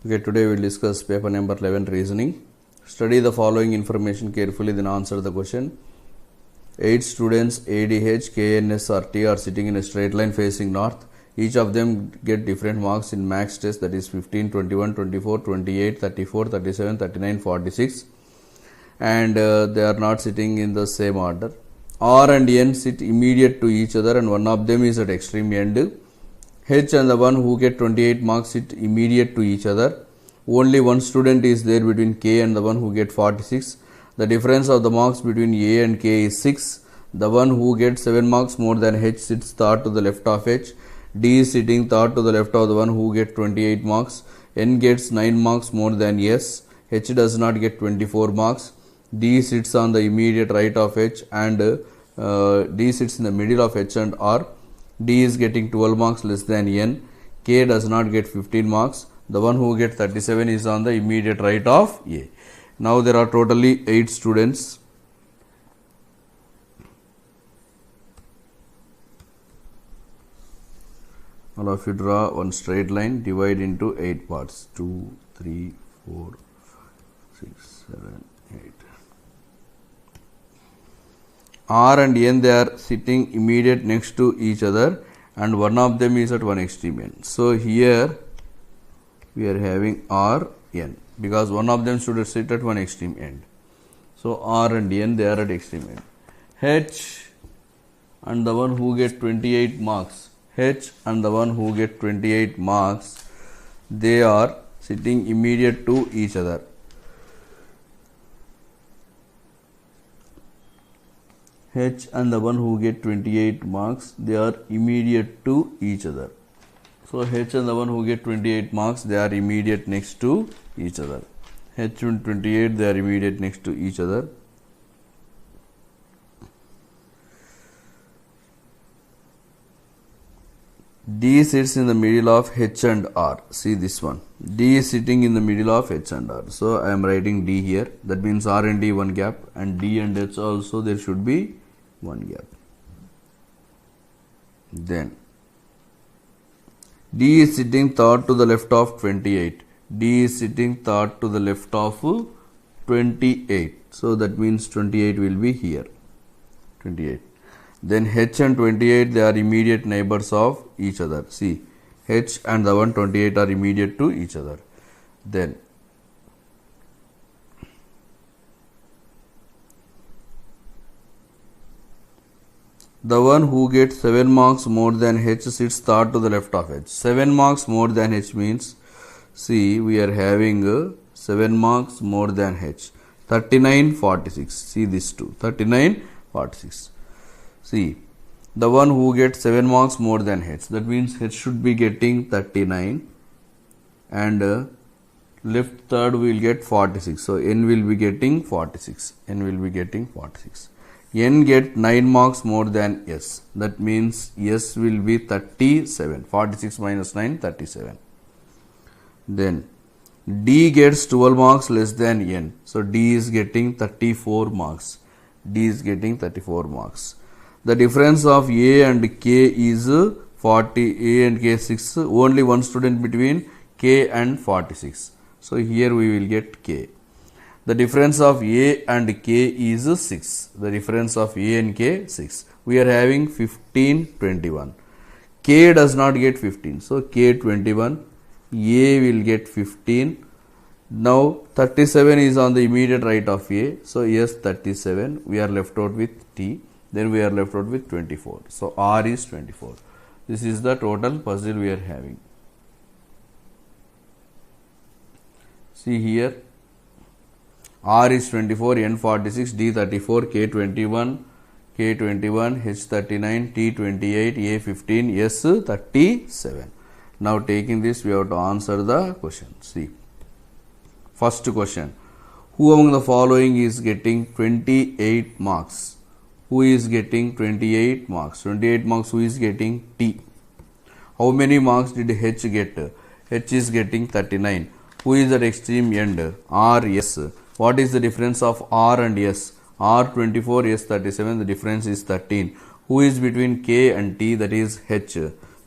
Okay, today we will discuss paper number 11 reasoning. Study the following information carefully, then answer the question. 8 students ADH, KNS or T are sitting in a straight line facing north. Each of them get different marks in max test, that is 15, 21, 24, 28, 34, 37, 39, 46, and they are not sitting in the same order. R and N sit immediate to each other and one of them is at extreme end. H and the one who get 28 marks sit immediate to each other. Only one student is there between K and the one who get 46. The difference of the marks between A and K is 6. The one who gets 7 marks more than H sits third to the left of H. D is sitting third to the left of the one who get 28 marks. N gets 9 marks more than S. H does not get 24 marks. D sits on the immediate right of H and D sits in the middle of H and R. D is getting 12 marks less than N. K does not get 15 marks. The one who gets 37 is on the immediate right of A. Now there are totally 8 students. All of you draw one straight line, divide into 8 parts. 2, 3, 4, 5, 6, 7, 8. R and N, they are sitting immediate next to each other and one of them is at one extreme end. So here we are having R, N because one of them should sit at one extreme end. So R and N, they are at extreme end. H and the one who get 28 marks. H and the one who get 28 marks, they are sitting immediate to each other. H and the one who get 28 marks, they are immediate to each other. So H and the one who get 28 marks, they are immediate next to each other. H and 28, they are immediate next to each other. D sits in the middle of H and R. See this one. D is sitting in the middle of H and R. So I am writing D here. That means R and D one gap and D and H also there should be one gap. Then D is sitting third to the left of 28. D is sitting third to the left of 28. So that means 28 will be here. 28. Then H and 28, they are immediate neighbors of each other. See, H and the 128 are immediate to each other. Then the one who gets 7 marks more than H sits third to the left of H. 7 marks more than H means, see, we are having 7 marks more than H. 39, 46. See this two. 39, 46. See, the one who gets 7 marks more than H. That means H should be getting 39 and left third will get 46. So N will be getting 46. N will be getting 46. N get 9 marks more than S. That means S will be 37. 46 minus 9, 37. Then D gets 12 marks less than N. So D is getting 34 marks. D is getting 34 marks. The difference of A and K is 40. A and K 6. Only one student between K and 46. So here we will get K. The difference of A and K is 6. The difference of A and K 6. We are having 15, 21. K does not get 15. So K 21. A will get 15. Now 37 is on the immediate right of A. So yes, 37. We are left out with T. Then we are left out with 24. So R is 24. This is the total puzzle we are having. See here. R is 24, N 46, D 34, K 21, K 21, H 39, T 28, A 15, S 37. Now taking this, we have to answer the question. See. First question. Who among the following is getting 28 marks? Who is getting 28 marks? 28 marks, who is getting? T. How many marks did H get? H is getting 39. Who is at extreme end? R, S. What is the difference of R and S? R 24, S 37, the difference is 13. Who is between K and T? That is H.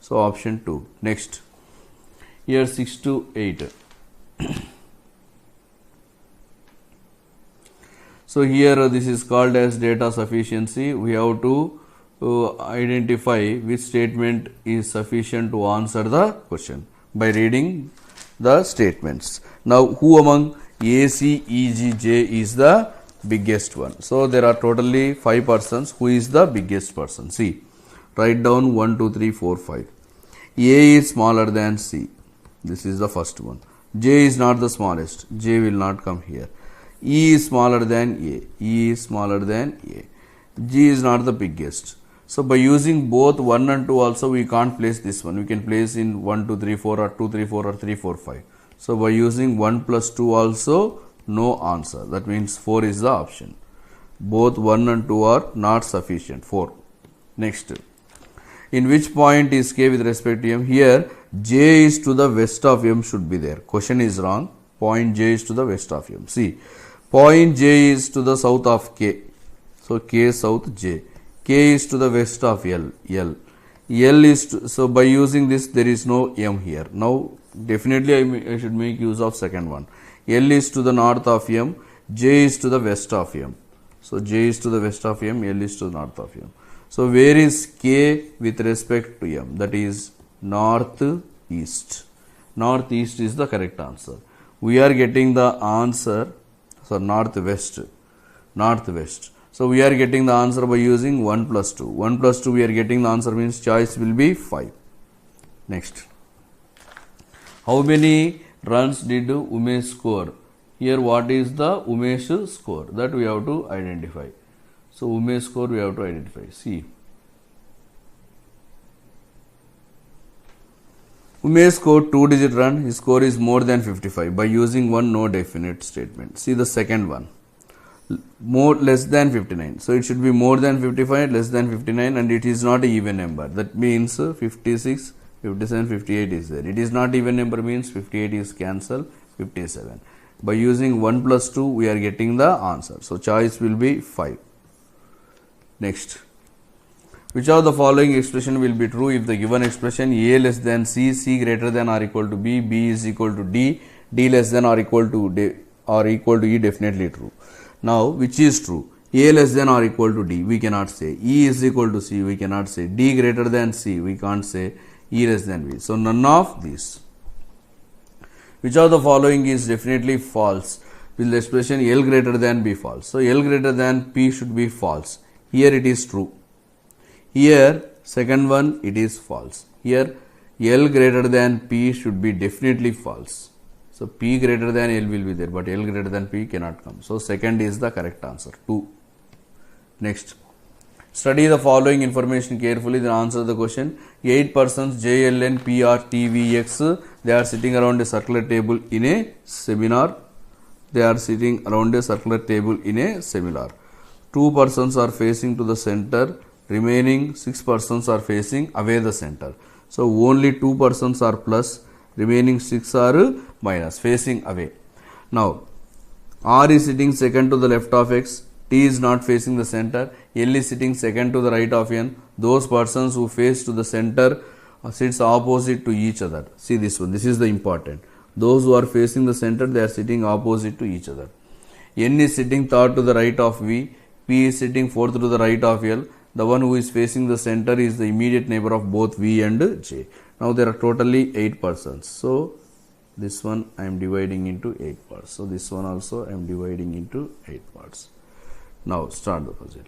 So option 2. Next. Here 6 to 8. So here this is called as data sufficiency. We have to identify which statement is sufficient to answer the question by reading the statements. Now who among A, C, E, G, J is the biggest one? So there are totally 5 persons. Who is the biggest person? See, write down 1, 2, 3, 4, 5. A is smaller than C. This is the first one. J is not the smallest. J will not come here. E is smaller than A. E is smaller than A. G is not the biggest. So by using both 1 and 2 also we can't place this one. We can place in 1, 2, 3, 4 or 2, 3, 4 or 3, 4, 5. So by using 1 plus 2 also no answer. That means 4 is the option. Both 1 and 2 are not sufficient. 4. Next. In which point is K with respect to M? Here J is to the west of M should be there. Question is wrong. Point J is to the west of M. See, point J is to the south of K. So K south J. K is to the west of L. L is to, so by using this there is no M here. Now definitely I should make use of second one. L is to the north of M. J is to the west of M. So J is to the west of M. L is to the north of M. So where is K with respect to M? That is northeast. Northeast is the correct answer. We are getting the answer, so northwest. So we are getting the answer by using 1 plus 2. 1 plus 2 we are getting the answer means choice will be 5. Next. How many runs did Umesh score? Here what is the Umesh score? That we have to identify. So Umesh score we have to identify. See. Umesh scored 2-digit run. His score is more than 55 by using one no definite statement. See the second one. More less than 59. So it should be more than 55, less than 59, and it is not an even number. That means 56, 57, 58 is there. It is not even number means 58 is cancelled, 57. By using 1 plus 2 we are getting the answer. So choice will be 5. Next. Which of the following expression will be true if the given expression A less than C, C greater than or equal to B, B is equal to D, D less than or equal to E definitely true. Now which is true? A less than or equal to D we cannot say. E is equal to C we cannot say. D greater than C we can't say. E less than B. So none of these. Which of the following is definitely false? Will the expression L greater than be false? So L greater than P should be false. Here it is true. Here second one it is false. Here L greater than P should be definitely false. So P greater than L will be there, but L greater than P cannot come. So second is the correct answer. 2. Next. Study the following information carefully, then answer the question. 8 persons J, L, N, P, R, T, V, X, they are sitting around a circular table in a seminar. They are sitting around a circular table in a seminar. 2 persons are facing to the center. Remaining 6 persons are facing away the center. So only 2 persons are plus. Remaining 6 are minus, facing away. Now, R is sitting second to the left of X. T is not facing the center. L is sitting second to the right of N. Those persons who face to the center sits opposite to each other. See this one. This is the important. Those who are facing the center, they are sitting opposite to each other. N is sitting third to the right of V. P is sitting fourth to the right of L. The one who is facing the center is the immediate neighbor of both V and J. Now there are totally 8 persons. So this one I am dividing into 8 parts. So this one also I am dividing into 8 parts. Now start the puzzle.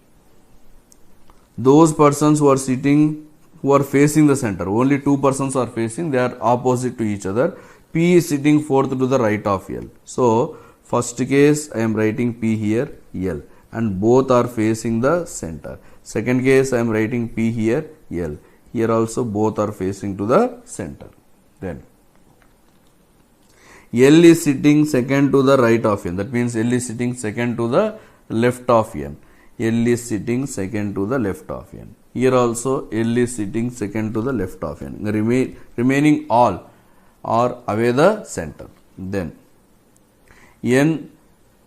Those persons who are sitting, who are facing the center, only 2 persons are facing, they are opposite to each other. P is sitting fourth to the right of L. So first case I am writing P here, L, and both are facing the center. Second case I am writing P here, L. Here also both are facing to the center. Then L is sitting second to the right of N. That means L is sitting second to the left of N. L is sitting second to the left of N. Here also L is sitting second to the left of N. Remaining all are away the center. Then N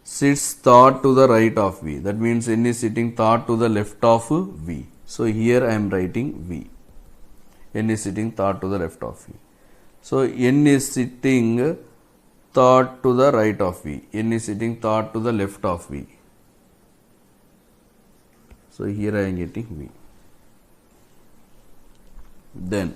sits third to the right of V. That means N is sitting third to the left of V. So here I am writing V. N is sitting third to the left of V. So N is sitting third to the right of V. N is sitting third to the left of V. So here I am getting V. Then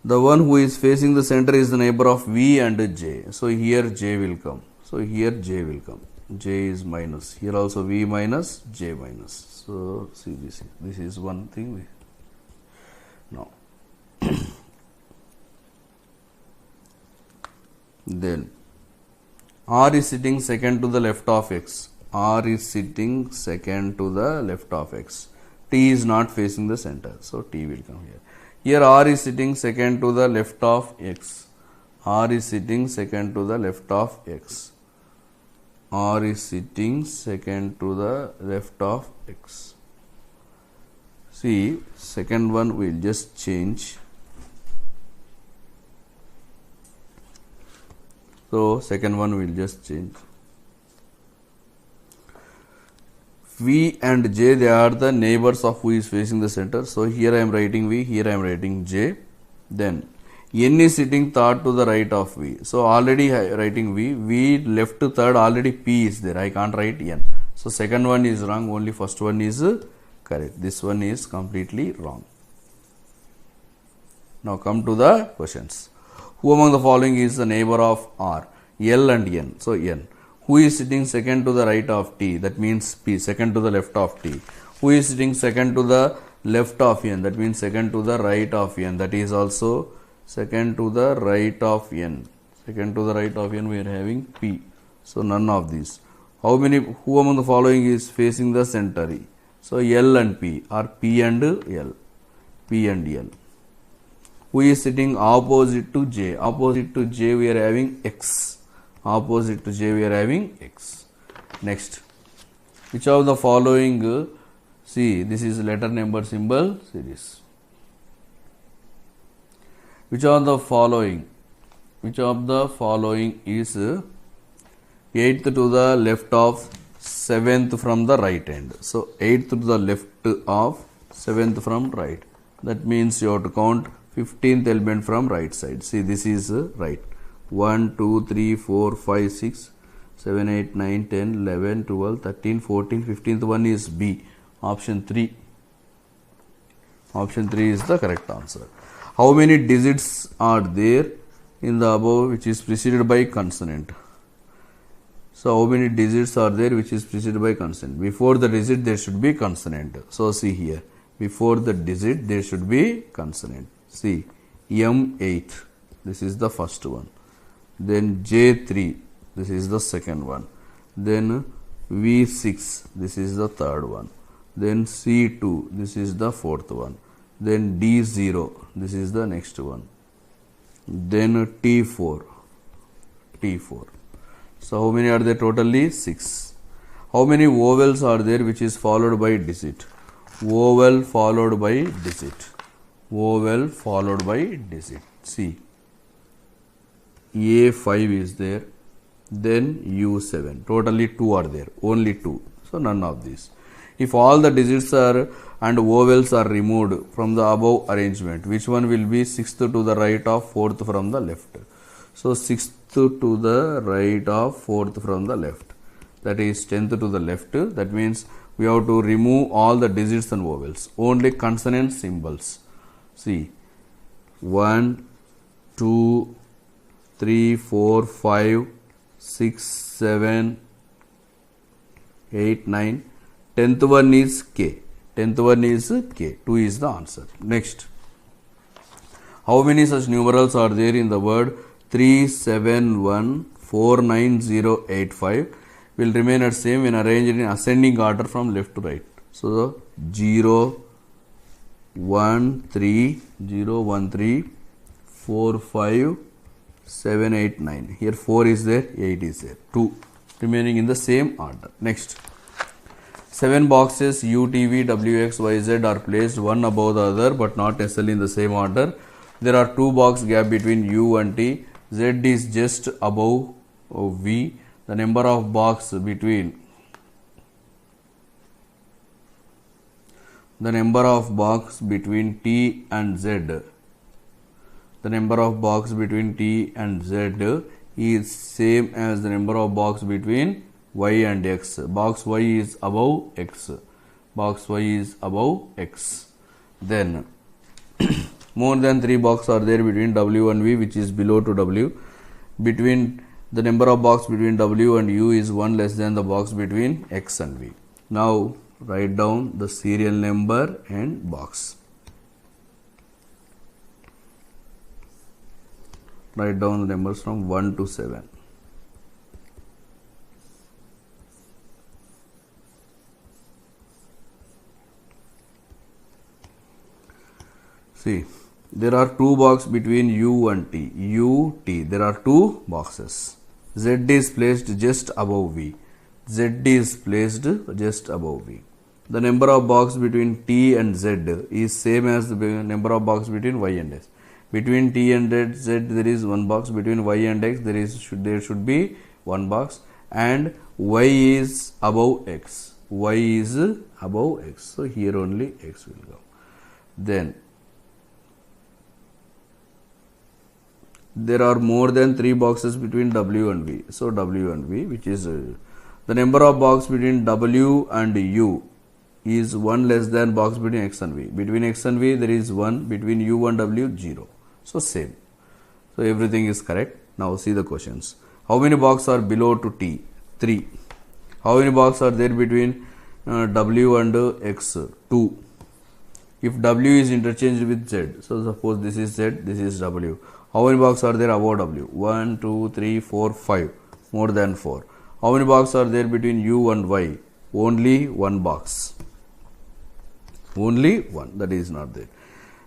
the one who is facing the center is the neighbor of V and J. So here J will come. So here J will come. J is minus. Here also V minus, J minus. So see this. This is one thing. Now then R is sitting second to the left of X. R is sitting second to the left of X. T is not facing the center. So T will come here. Here R is sitting second to the left of X. R is sitting second to the left of X. R is sitting second to the left of X. See, second one will just change. So second one will just change. V and J, they are the neighbors of who is facing the center. So here I am writing V, here I am writing J. Then N is sitting third to the right of V. So already writing V. V left to third, already P is there. I can't write N. So second one is wrong, only first one is correct. This one is completely wrong. Now come to the questions. Who among the following is the neighbor of R? L and N. So N. Who is sitting second to the right of T? That means P. Second to the left of T. Who is sitting second to the left of N? That means second to the right of N. That is also second to the right of N. Second to the right of N we are having P. So none of these. Who among the following is facing the center? So L and P, or P and L. P and L. Who is sitting opposite to J? Opposite to J we are having X. Opposite to J we are having X. Next. Which of the following, see this is letter number symbol series. Which of the following is 8th to the left of 7th from the right hand? So 8th to the left of 7th from right. That means you have to count 15th element from right side. See, this is right. 1, 2, 3, 4, 5, 6, 7, 8, 9, 10, 11, 12, 13, 14, 15th one is B. Option 3. Option 3 is the correct answer. How many digits are there in the above which is preceded by consonant? So how many digits are there which is preceded by consonant? Before the digit there should be consonant. So see here. Before the digit there should be consonant. See, M8. This is the first one. Then J3, this is the second one. Then V6, this is the third one. Then C2, this is the fourth one. Then D0, this is the next one. Then T4. So how many are there totally? 6. How many vowels are there which is followed by digit? Vowel followed by digit. Vowel followed by digit. See. A5 is there, then U7. Totally 2 are there, only 2. So none of these. If all the digits are and vowels are removed from the above arrangement, which one will be 6th to the right of 4th from the left? So 6th to the right of 4th from the left. That is 10th to the left. That means we have to remove all the digits and vowels. Only consonant symbols. See, 1, 2, 3, 4, 5, 6, 7, 8, 9. 10th one is K. 10th one is K. 2 is the answer. Next. How many such numerals are there in the word 3714985? Will remain at same when arranged in ascending order from left to right. So 0, 1, 3, 0, 1, 3, 4, 5, 7, 8, 9. Here 4 is there, 8 is there. 2 remaining in the same order. Next. 7 boxes U, T, V, W, X, Y, Z are placed one above the other but not necessarily in the same order. There are 2 box gap between U and T. Z is just above V. The number of box between T and Z the number of box between T and Z is same as the number of box between Y and X. Box Y is above X. Box Y is above X. Then more than 3 boxes are there between W and V, which is below to W. Between the number of box between W and U is 1 less than the box between X and V. Now write down the serial number and box. Write down the numbers from 1 to 7. See, there are 2 boxes between U and T. U, T. There are 2 boxes. Z is placed just above V. Z is placed just above V. The number of boxes between T and Z is same as the number of boxes between Y and X. Between T and Z there is 1 box. Between Y and X there should be 1 box. And Y is above X. Y is above X. So here only X will go. Then there are more than 3 boxes between W and V. So W and V, which is the number of boxes between W and U is 1 less than box between X and V. Between X and V there is 1. Between U and W 0. So same. So everything is correct. Now see the questions. How many boxes are below to T? 3. How many boxes are there between W and X? 2. If W is interchanged with Z, so suppose this is Z, this is W. How many boxes are there above W? 1, 2, 3, 4, 5. More than 4. How many boxes are there between U and Y? Only 1 box. Only 1. That is not there.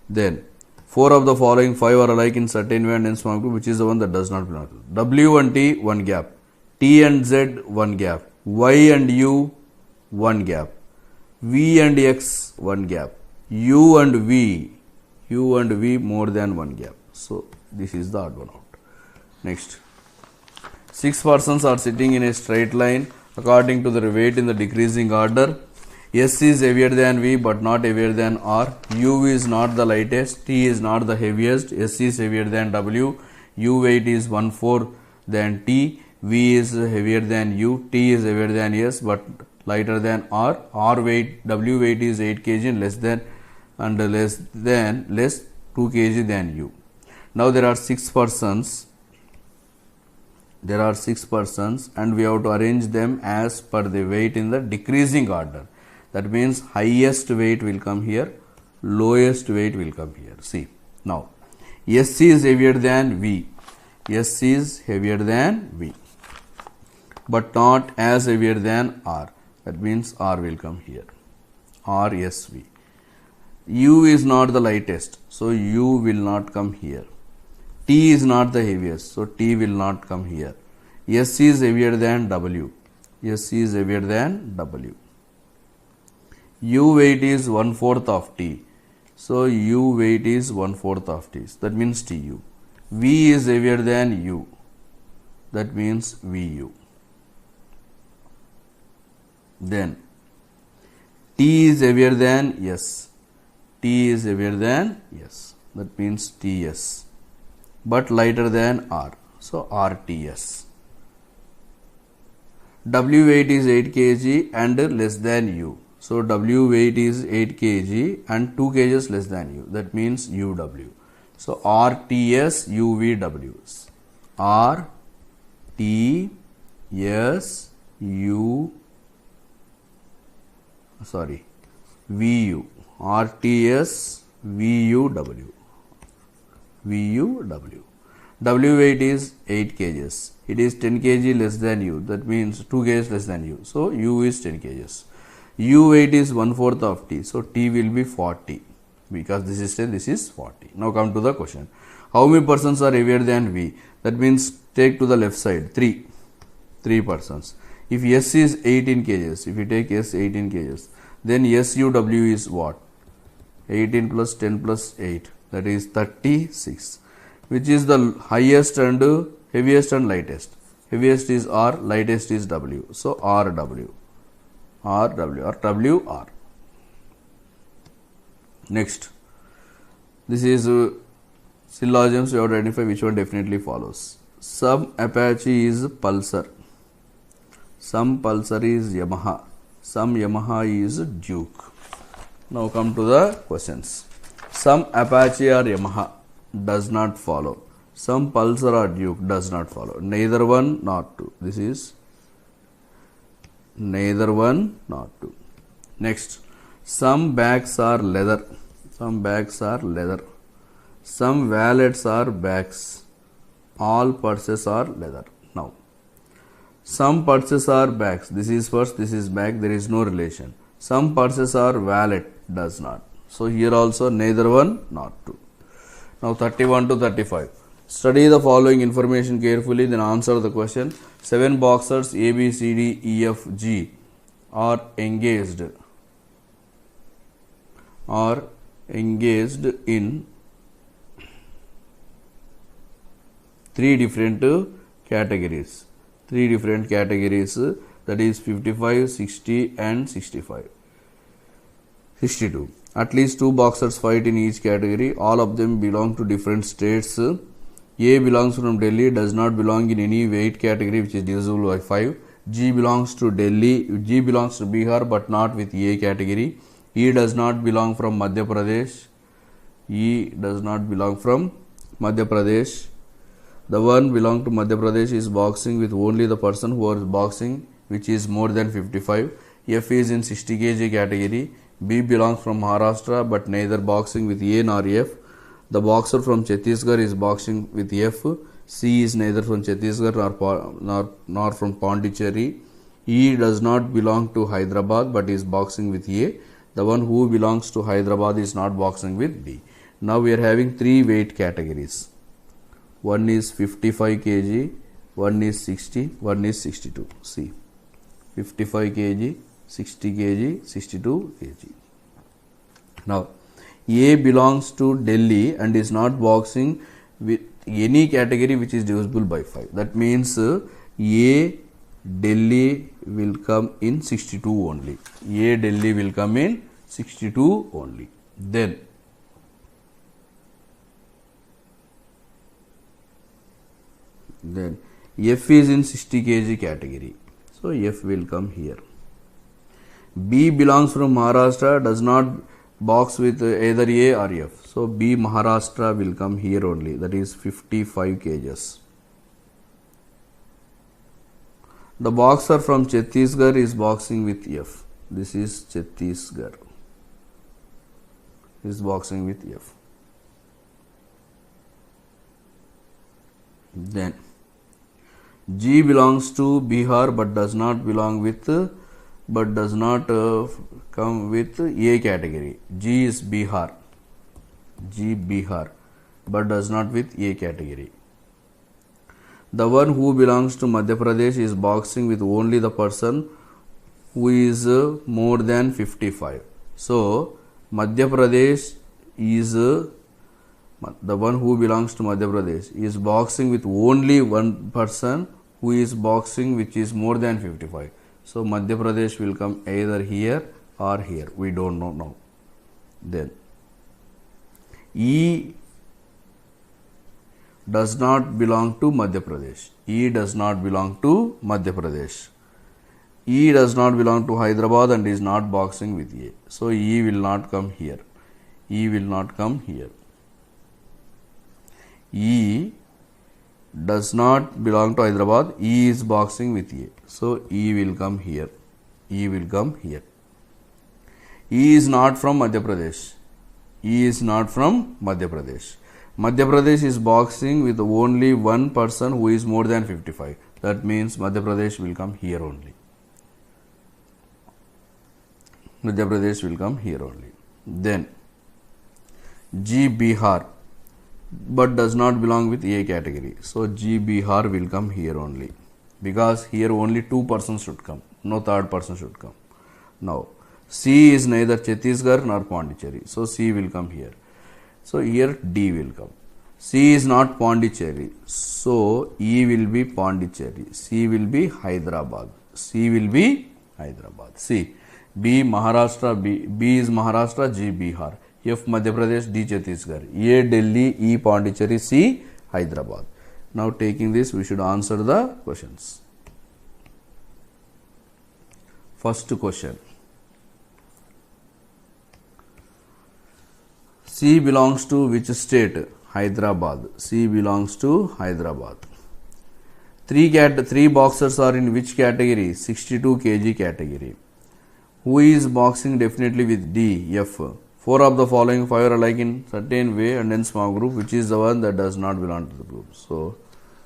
Then 4 of the following 5 are alike in certain way and in small group. Which is the one that does not belong to? W and T 1 gap. T and Z 1 gap. Y and U 1 gap. V and X 1 gap. U and V more than 1 gap. So this is the odd one out. Next, 6 persons are sitting in a straight line according to their weight in the decreasing order. S is heavier than V but not heavier than R. U is not the lightest. T is not the heaviest. S is heavier than W. U weight is 1/4 than T. V is heavier than U. T is heavier than S but lighter than R. W weight is 8 kg and less 2 kg than U. Now there are 6 persons. And we have to arrange them as per the weight in the decreasing order. That means highest weight will come here, lowest weight will come here. See, now S is heavier than V. S is heavier than V, but not as heavier than R. That means R will come here. R, S, V. U is not the lightest, so U will not come here. T is not the heaviest, so T will not come here. S is heavier than W. S is heavier than W. U weight is 1/4 of T, so U weight is 1/4 of T. That means TU. V is heavier than U. That means VU. Then T is heavier than S. T is heavier than S. That means TS. But lighter than R. So RTS. W weight is 8 kg and less than U. So W weight is 8 kg and 2 kg less than U. That means UW. So RTS UVW. VU. RTS VUW. VUW. W weight is 8 kg. It is 10 kg less than U. That means 2 kg less than U. So U is 10 kg. U weight is 1/4 of T. So T will be 40. Because this is 10, this is 40. Now come to the question. How many persons are heavier than V? That means take to the left side 3. 3 persons. If S is 18 kg, if you take S 18 kg, then SUW is what? 18 plus 10 plus 8. That is 36. Which is the highest and heaviest and lightest? Heaviest is R, lightest is W. So RW. RW or WR. Next, this is Syllogisms, you have to identify which one definitely follows. Some Apache is Pulsar. Some Pulsar is Yamaha. Some Yamaha is Duke. Now come to the questions. Some Apache or Yamaha does not follow. Some Pulsar or Duke does not follow. Neither one, not two. This is neither one, not two. Next, some bags are leather. Some bags are leather. Some wallets are bags. All purses are leather. Now, some purses are bags. This is purse, this is bag. There is no relation. Some purses are wallet. Does not. So here also neither one, not two. Now 31 to 35. Study the following information carefully, then answer the question. 7 boxers A, B, C, D, E, F, G are engaged in 3 different categories. 3 different categories, that is 55, 60 and 65. 62. At least 2 boxers fight in each category. All of them belong to different states. A belongs from Delhi, does not belong in any weight category which is divisible by 5. G belongs to Delhi, G belongs to Bihar but not with A category. E does not belong from Madhya Pradesh. E does not belong from Madhya Pradesh. The one belong to Madhya Pradesh is boxing with only the person who is boxing which is more than 55. F is in 60 kg category. B belongs from Maharashtra but neither boxing with A nor F. The boxer from Chhattisgarh is boxing with F. C is neither from Chhattisgarh nor from Pondicherry. E does not belong to Hyderabad but is boxing with A. The one who belongs to Hyderabad is not boxing with B. Now we are having 3 weight categories. One is 55 kg, one is 60, one is 62. See, 55 kg, 60 kg, 62 kg. Now, A belongs to Delhi and is not boxing with any category which is divisible by 5. That means A Delhi will come in 62 only. A Delhi will come in 62 only. Then F is in 60 kg category. So F will come here. B belongs from Maharashtra, does not box with either A or F. So B Maharashtra will come here only, that is 55 kgs. The boxer from Chhattisgarh is boxing with F. This is Chhattisgarh. Is boxing with F. Then G belongs to Bihar but does not belong with come with A category. G is Bihar. G Bihar but does not with A category. The one who belongs to Madhya Pradesh is boxing with only the person who is more than 55. So Madhya Pradesh is the one who belongs to Madhya Pradesh is boxing with only one person who is boxing which is more than 55. So Madhya Pradesh will come either here or here. We don't know now. Then E does not belong to Madhya Pradesh. E does not belong to Madhya Pradesh. E does not belong to Hyderabad and is not boxing with A. So E will not come here. E will not come here. E does not belong to Hyderabad. E is boxing with A. So E will come here. E will come here. E is not from Madhya Pradesh. E is not from Madhya Pradesh. Madhya Pradesh is boxing with only one person who is more than 55. That means Madhya Pradesh will come here only. Madhya Pradesh will come here only. Then G Bihar but does not belong with A category. So G Bihar will come here only, because here only 2 persons should come, no third person should come. Now C is neither Chhattisgarh nor Pondicherry, so C will come here. So here D will come. C is not Pondicherry, so E will be Pondicherry. C will be Hyderabad. C will be Hyderabad. C B Maharashtra, B is Maharashtra, G Bihar. F Madhya Pradesh, D Chhattisgarh, A Delhi, E Pondicherry, C Hyderabad. Now taking this, we should answer the questions. First question. C belongs to which state? Hyderabad. C belongs to Hyderabad. Three boxers are in which category? 62 kg category. Who is boxing definitely with D? F. 4 of the following 5 are alike in certain way and in small group. Which is the one that does not belong to the group? So,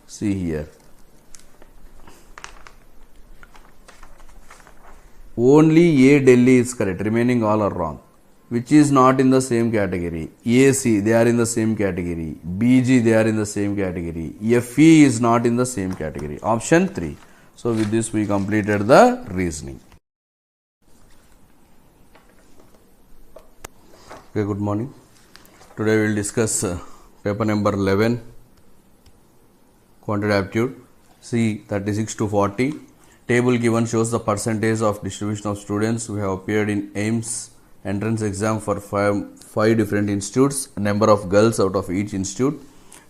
see here. Only A Delhi is correct. Remaining all are wrong. Which is not in the same category? AC, they are in the same category. BG, they are in the same category. FE is not in the same category. Option 3. So, with this we completed the reasoning. Okay, good morning. Today we will discuss paper number 11, quantitative aptitude. See 36 to 40. Table given shows the percentage of distribution of students who have appeared in AIMS entrance exam for five different institutes, number of girls out of each institute.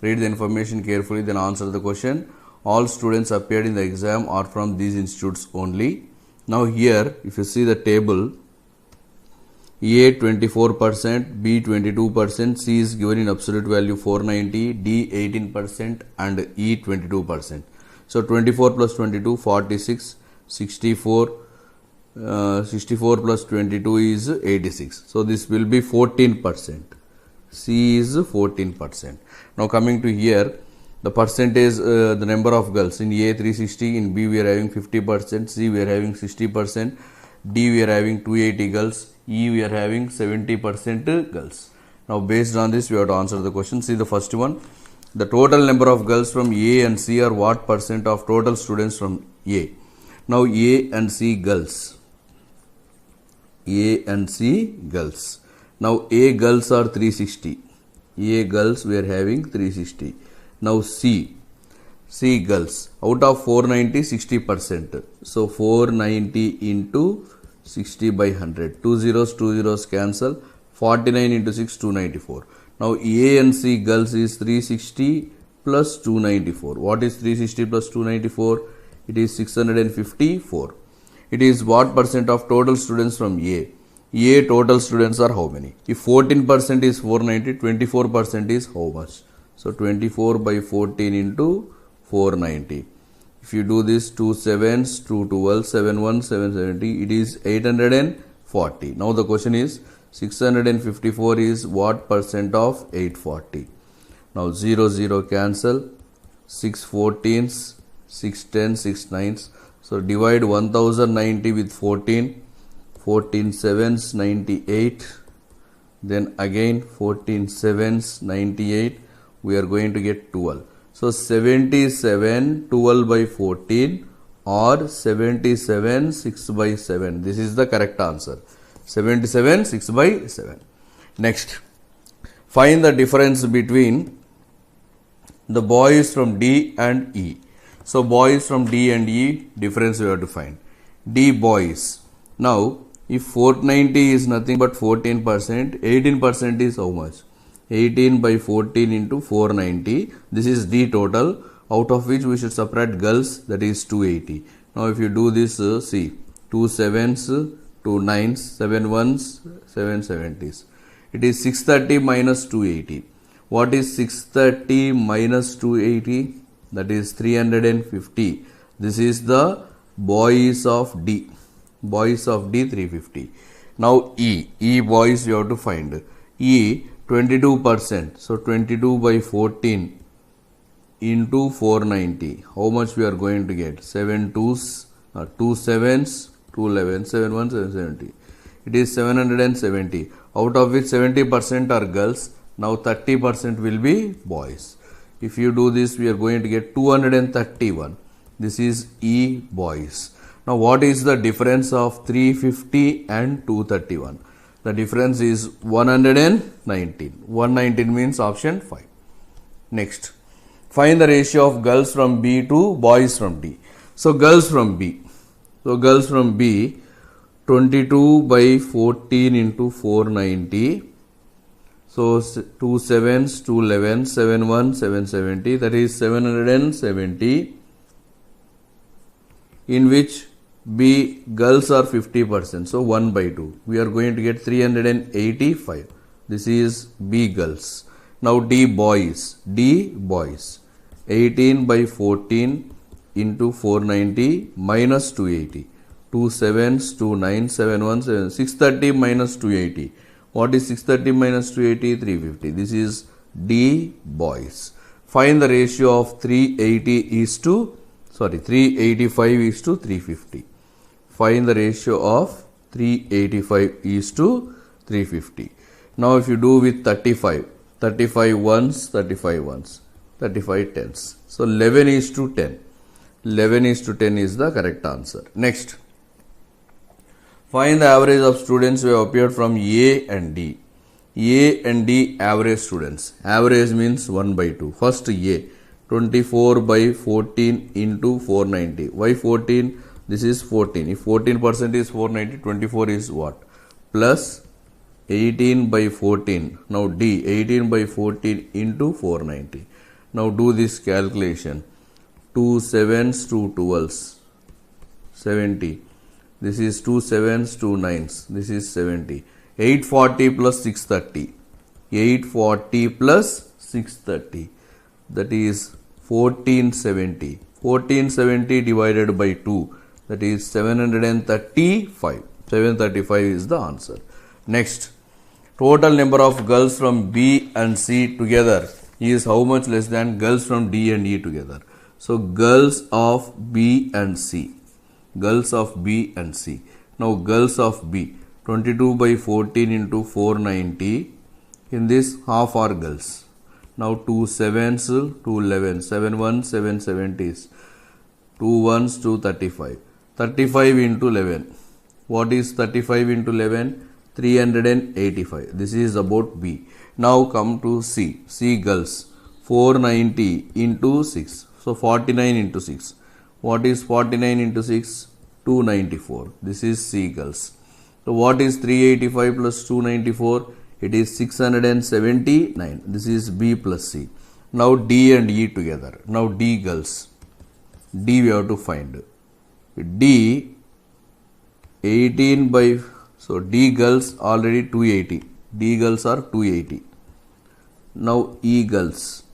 Read the information carefully, then answer the question. All students appeared in the exam are from these institutes only. Now here, if you see the table, A 24%, B 22%, C is given in absolute value 490, D 18% and E 22%. So 24 plus 22, 46, 64, 64 plus 22 is 86. So this will be 14%. C is 14%. Now coming to here, the percentage, the number of girls in A 360, in B we are having 50%, C we are having 60%, D we are having 280 girls, E we are having 70% girls. Now based on this we have to answer the question. See the first one. The total number of girls from A and C are what percent of total students from A? Now A and C girls. A and C girls. Now A girls are 360. A girls we are having 360. Now C girls. Out of 490, 60%. So 490 into 60 by 100. 2 zeros cancel. 49 into 6, 294. Now A and C girls is 360 plus 294. What is 360 plus 294? It is 654. It is what percent of total students from A? A total students are how many? If 14% is 490, 24% is how much? So 24 by 14 into 490. If you do this, 2 sevens, 2 12, 7 1, 770, it is 840. Now the question is 654 is what percent of 840? Now 0 cancel, 6 14s, 6 10s, 6 9s. So divide 1090 with 14, 14 sevens, 98, then again 14 sevens, 98, we are going to get 12. So 77, 12 by 14 or 77, 6 by 7. This is the correct answer. 77, 6 by 7. Next, find the difference between the boys from D and E. So boys from D and E, difference we have to find. D boys. Now, if 490 is nothing but 14%, 18% is how much? 18 by 14 into 490. This is D total, out of which we should subtract girls, that is 280. Now, if you do this, see, 2 sevens, 2 9s, 7 1s, 7 70s. It is 630 minus 280. What is 630 minus 280? That is 350. This is the boys of D. Boys of D 350. Now E. E boys you have to find. E 22%. So 22 by 14 into 490. How much we are going to get? 7 2s, 2 7s, 2 11s, 7 1, 7 70. It is 770. Out of which 70% are girls. Now 30% will be boys. If you do this, we are going to get 231. This is E boys. Now what is the difference of 350 and 231? The difference is 119. 119 means option 5. Next, find the ratio of girls from B to boys from D. So girls from B. So girls from B, 22 by 14 into 490. So 2 sevens, 2 11s, 7 1, 770, that is 770, in which B girls are 50%, so 1 by 2. We are going to get 385. This is B girls. Now D boys. D boys. 18 by 14 into 490 minus 280. 2 sevens, 2 9s, 7 1, 7, 630 minus 280. What is 630 minus 280? 350. This is D boys. Find the ratio of 385 is to 350. Find the ratio of 385 is to 350. Now if you do with 35, 35 ones, 35 ones, 35 tens. So 11 is to 10. 11 is to 10 is the correct answer. Next, find the average of students who have appeared from A and D. A and D average students. Average means 1 by 2. First A, 24 by 14 into 490. Why 14? This is 14. If 14% is 490, 24 is what? Plus 18 by 14. Now D, 18 by 14 into 490. Now do this calculation. 2 sevens, 2 12s, 70. This is 2 sevens, 2 9s. This is 70. 840 plus 630. 840 plus 630. That is 1470. 1470 divided by 2. That is 735. 735 is the answer. Next, total number of girls from B and C together is how much less than girls from D and E together. So girls of B and C. Girls of B and C. Now girls of B. 22 by 14 into 490. In this half are girls. Now 2 sevens, 2 11s, 7 1s, 7 70s, 2 1s, 2 35. 35 into 11. What is 35 into 11? 385. This is about B. Now come to C. C girls. 490 into 6. So 49 into 6. What is 49 into 6? 294. This is C girls. So what is 385 plus 294? It is 679. This is B plus C. Now D and E together. Now D girls. D we have to find. D 18 by, so D girls already 280. D girls are 280. Now E girls.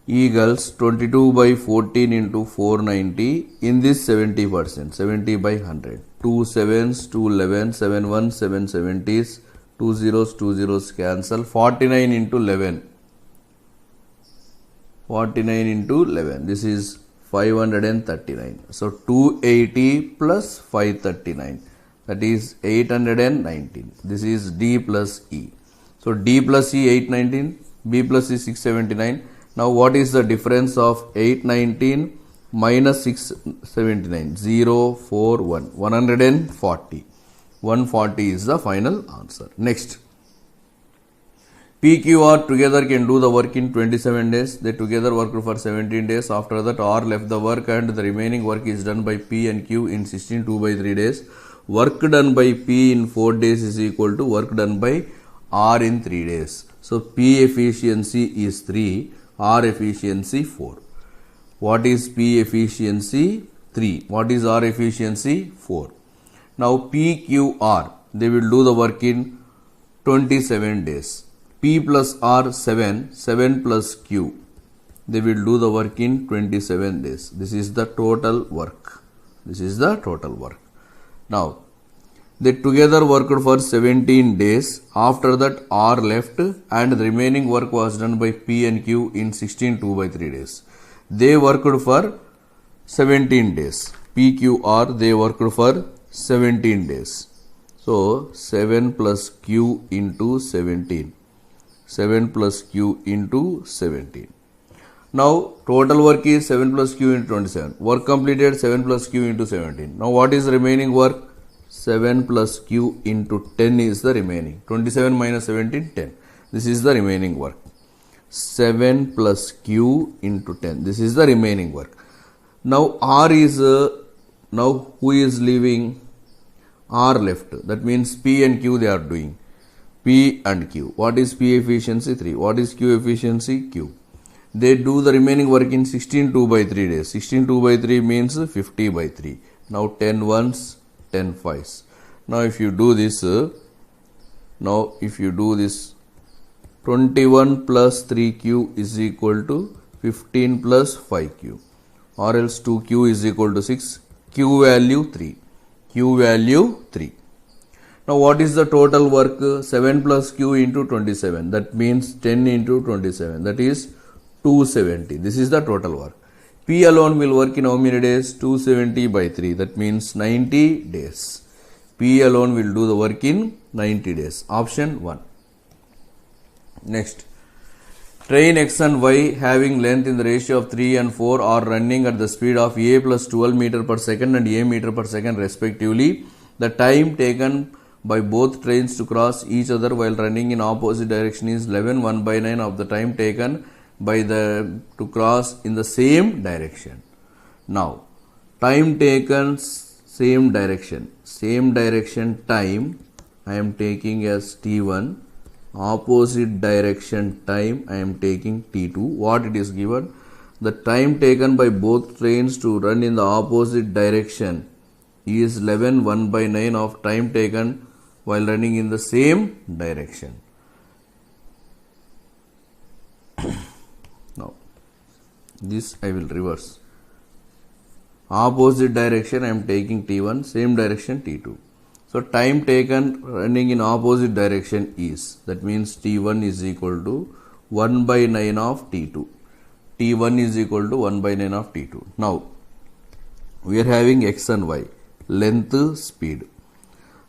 E girls 22 by 14 into 490. In this 70%. 70 by 100. 2 sevens, 2 11s, 7 1s, 7 70s. 2 zeros, 2 zeros cancel. 49 into 11. 49 into 11. This is 539. So 280 plus 539. That is 819. This is D plus E. So D plus E 819. B plus E 679. Now what is the difference of 819 minus 679? 041. 140. 140 is the final answer. Next. PQR together can do the work in 27 days. They together worked for 17 days. After that, R left the work and the remaining work is done by P and Q in 16 2 by 3 days. Work done by P in 4 days is equal to work done by R in 3 days. So P efficiency is 3, R efficiency 4. What is P efficiency? 3. What is R efficiency? 4. Now PQR, they will do the work in 27 days. P plus R 7, 7 plus Q. They will do the work in 27 days. This is the total work. This is the total work. Now, they together worked for 17 days. After that, R left and the remaining work was done by P and Q in 16 2 by 3 days. They worked for 17 days. PQR, they worked for 17 days. So, 7 plus Q into 17. 7 plus Q into 17. Now, total work is 7 plus Q into 27. Work completed 7 plus Q into 17. Now, what is remaining work? 7 plus Q into 10 is the remaining. 27 minus 17, 10. This is the remaining work. 7 plus Q into 10. This is the remaining work. Now, R is, now who is leaving? R left. That means P and Q they are doing. P and Q. What is P efficiency? 3. What is Q efficiency? Q. They do the remaining work in 16 2 by 3 days. 16 2 by 3 means 50 by 3. Now 10 ones, 10 fives. Now if you do this, 21 plus 3Q is equal to 15 plus 5Q, or else 2Q is equal to 6. Q value 3. Q value 3. Now what is the total work? 7 plus Q into 27. That means 10 into 27. That is 270. This is the total work. P alone will work in how many days? 270 by 3. That means 90 days. P alone will do the work in 90 days. Option 1. Next. Train X and Y having length in the ratio of 3 and 4 are running at the speed of A plus 12 meter per second and A meter per second respectively. The time taken by both trains to cross each other while running in opposite direction is 11 1 by 9 of the time taken by the to cross in the same direction. Now, time taken same direction time I am taking as T1, opposite direction time I am taking T2. What it is given? The time taken by both trains to run in the opposite direction is 11 1 by 9 of time taken while running in the same direction. Now, this I will reverse. Opposite direction I am taking T1, same direction T2. So, time taken running in opposite direction is, that means T1 is equal to 1 by 9 of T2. T1 is equal to 1 by 9 of T2. Now, we are having X and Y, length, speed.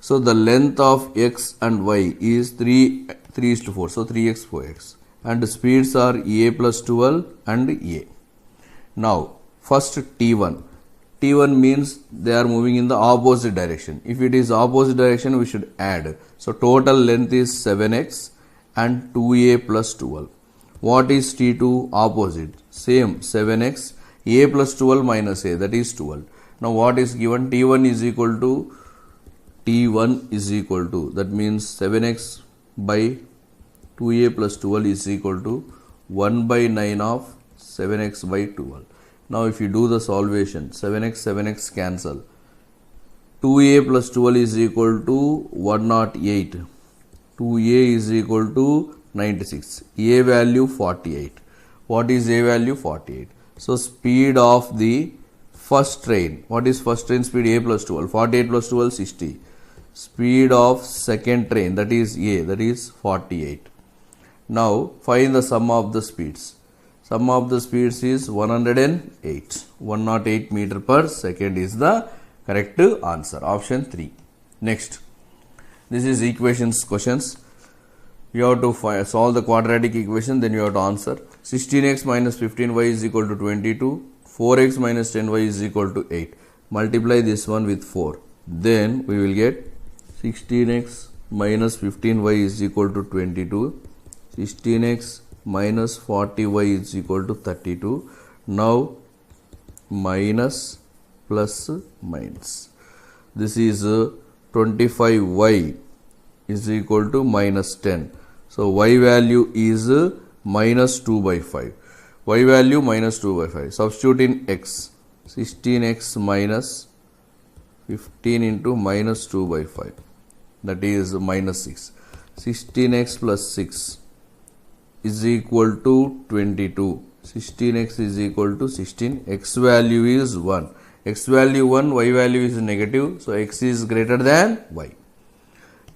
So, the length of X and Y is 3 is to 4. So, 3x, 4x. And the speeds are A plus 12 and A. Now, first T1. T1 means they are moving in the opposite direction. If it is opposite direction, we should add. So, total length is 7x and 2A plus 12. What is T2? Opposite. Same, 7x, A plus 12 minus A, that is 12. Now, what is given? T1 is equal to, that means 7x by 2A plus 12 is equal to 1 by 9 of 7x by 12. Now, if you do the solvation, 7x cancel. 2A plus 12 is equal to 108. 2A is equal to 96. A value 48. What is A value? 48. So, speed of the first train. What is first train speed? A plus 12. 48 plus 12, 60. Speed of second train, that is A, that is 48. Now, find the sum of the speeds. Sum of the speeds is 108. 108 meter per second is the correct answer. Option 3. Next. This is equations questions. You have to solve the quadratic equation, then you have to answer. 16x minus 15y is equal to 22. 4x minus 10y is equal to 8. Multiply this one with 4. Then we will get 16x minus 15y is equal to 22. 16x minus 40y is equal to 32. Now, minus plus minus. This is 25y is equal to minus 10. So, y value is minus 2 by 5. Y value minus 2 by 5. Substitute in x. 16x minus 15 into minus 2 by 5. That is minus 6. 16x plus 6 is equal to 22. 16x is equal to 16. X value is 1. X value 1, y value is negative. So, x is greater than y.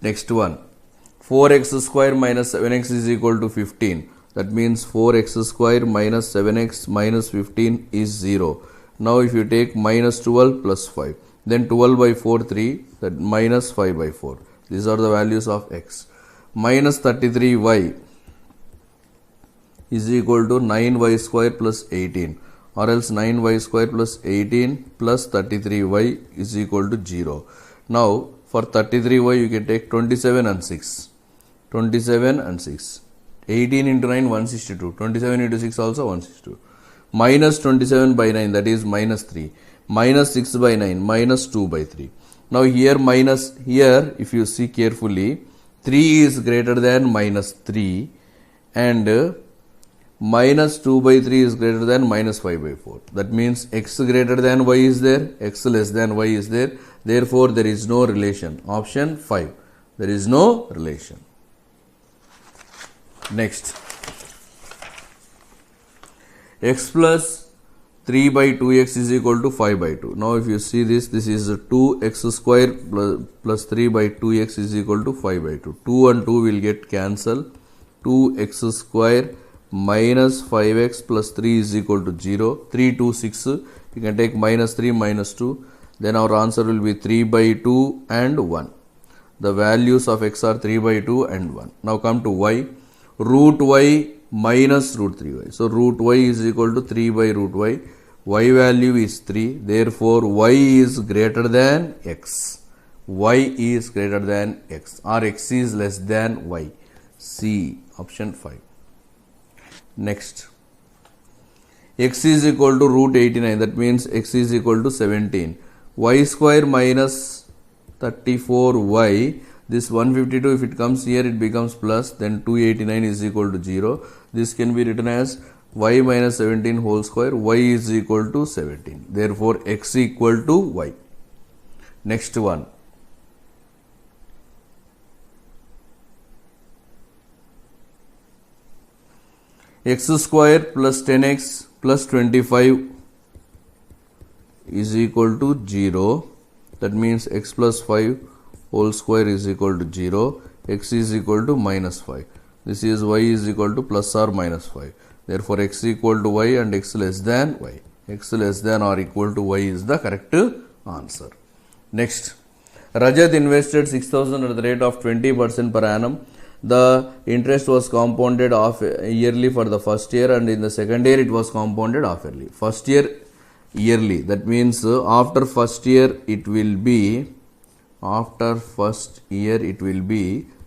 Next one. 4x square minus 7x is equal to 15. That means 4x square minus 7x minus 15 is 0. Now, if you take minus 12 plus 5, then 12 by 4, 3, that minus 5 by 4. These are the values of x. Minus 33y is equal to 9y square plus 18, or else 9y square plus 18 plus 33y is equal to 0. Now, for 33y you can take 27 and 6. 27 and 6. 18 into 9, 162. 27 into 6 also 162. Minus 27 by 9, that is minus 3. Minus 6 by 9, minus 2 by 3. Now here minus, here if you see carefully, 3 is greater than minus 3 and minus 2 by 3 is greater than minus 5 by 4. That means x greater than y is there, x less than y is there. Therefore, there is no relation. Option 5. There is no relation. Next. X plus 3 by 2x is equal to 5 by 2. Now, if you see this, this is 2x square plus 3 by 2x is equal to 5 by 2. 2 and 2 will get cancelled. 2x square minus 5x plus 3 is equal to 0. 3, 2, 6. You can take minus 3, minus 2. Then our answer will be 3 by 2 and 1. The values of x are 3 by 2 and 1. Now come to y. Root y minus root 3y. So root y is equal to 3 by root y. Y value is 3. Therefore, y is greater than x. Y is greater than x or x is less than y. C. Option 5. Next. X is equal to root 89. That means x is equal to 17. Y square minus 34y. This 152, if it comes here, it becomes plus, then 289 is equal to 0. This can be written as y minus 17 whole square, y is equal to 17. Therefore, x equal to y. Next one. X square plus 10x plus 25 is equal to 0. That means x plus 5 whole square is equal to 0, x is equal to minus 5. This is y is equal to plus or minus 5. Therefore, x equal to y and x less than y. X less than or equal to y is the correct answer. Next, Rajat invested 6,000 at the rate of 20% per annum. The interest was compounded off yearly for the first year, and in the second year it was compounded off yearly. First year yearly, that means after first year it will be